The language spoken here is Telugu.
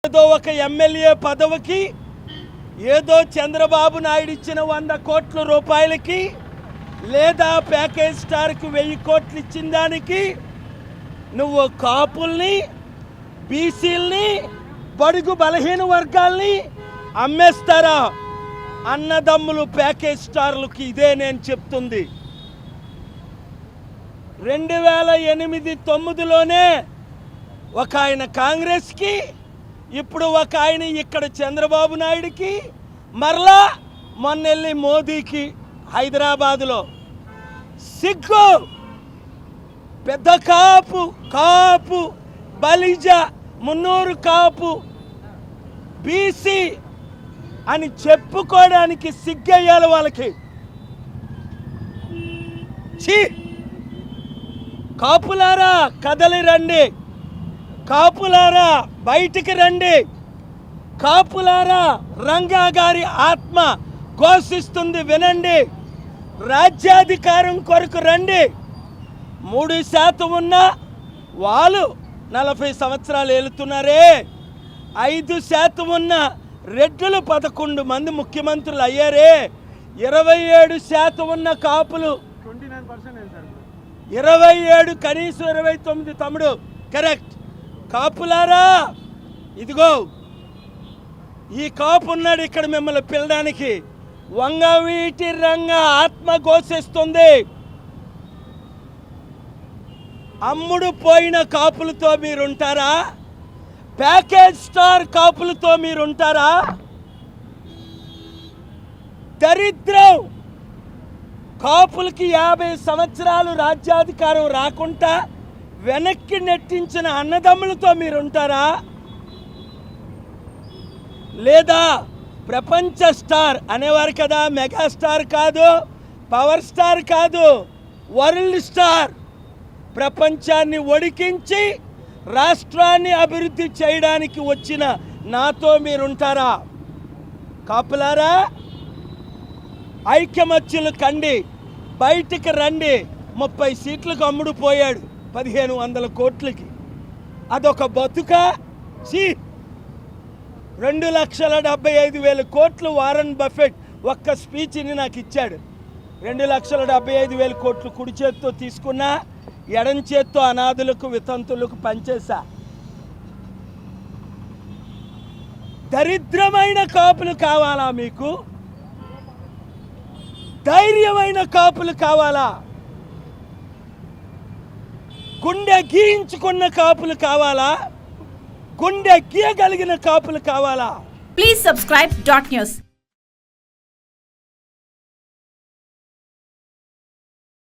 ఏదో ఒక ఎమ్మెల్యే పదవికి ఏదో చంద్రబాబు నాయుడు ఇచ్చిన 100 కోట్ల రూపాయలకి లేదా ప్యాకేజ్ స్టార్కి 1000 కోట్లు ఇచ్చిన దానికి నువ్వు కాపుల్ని బీసీల్ని బడుగు బలహీన వర్గాల్ని అమ్మేస్తారా? అన్నదమ్ములు ప్యాకేజ్ స్టార్లకి ఇదే నేను చెప్తుంది. 2008-9లోనే ఒక ఆయన కాంగ్రెస్కి, ఇప్పుడు ఒక ఆయన ఇక్కడ చంద్రబాబు నాయుడుకి, మరలా మొన్నెళ్ళి మోదీకి హైదరాబాదులో. సిగ్గు! పెద్ద కాపు బలిజ మున్నూరు కాపు బీసీ అని చెప్పుకోవడానికి సిగ్గయ్యాలి వాళ్ళకి. ఛీ! కాపులారా కదలి రండి, కాపులారా బయటికి రండి, కాపులారా రంగా గారి ఆత్మ ఘోషిస్తుంది వినండి, రాజ్యాధికారం కొరకు రండి. 3% ఉన్న వాళ్ళు 40 సంవత్సరాలు ఏలుతున్నారే, 5% ఉన్న రెడ్లు 11 మంది ముఖ్యమంత్రులు అయ్యారే, 27% ఉన్న కాపులు 27 కనీసం 29 తమ్ముడు కరెక్ట్. కాపులారా ఇదిగో ఈ కాపు ఉన్నాడు ఇక్కడ మిమ్మల్ని పిలడానికి. వంగవీటి రంగ ఆత్మ ఘోషిస్తుంది. అమ్ముడు పోయిన కాపులతో మీరుంటారా? Package star కాపులతో మీరుంటారా? దరిద్రం! కాపులకి 50 సంవత్సరాలు రాజ్యాధికారం రాకుండా వెనక్కి నెట్టించిన అన్నదమ్ములతో మీరుంటారా? లేదా ప్రపంచ స్టార్ అనేవారు కదా, మెగాస్టార్ కాదు, పవర్ స్టార్ కాదు, వరల్డ్ స్టార్, ప్రపంచాన్ని ఒడికించి రాష్ట్రాన్ని అభివృద్ధి చేయడానికి వచ్చిన నాతో మీరుంటారా? కాపులారా ఐక్యమత్యులు కండి, బయటికి రండి. 30 సీట్లకు అమ్ముడు పోయాడు 1500 కోట్లకి. అదొక బతుక? 2,75,000 కోట్లు వారన్ బఫెట్ ఒక్క స్పీచ్ని నాకు ఇచ్చాడు. 2,75,000 కోట్లు కుడి చేత్తో తీసుకున్నా, ఎడం చేత్తో అనాథులకు వితంతులకు పంచేశా. దరిద్రమైన కాపులు కావాలా మీకు? ధైర్యమైన కాపులు కావాలా? గుండె గీయించుకున్న కాపులు కావాలా? గుండె గీయగలిగిన కాపులు కావాలా? Please subscribe .news.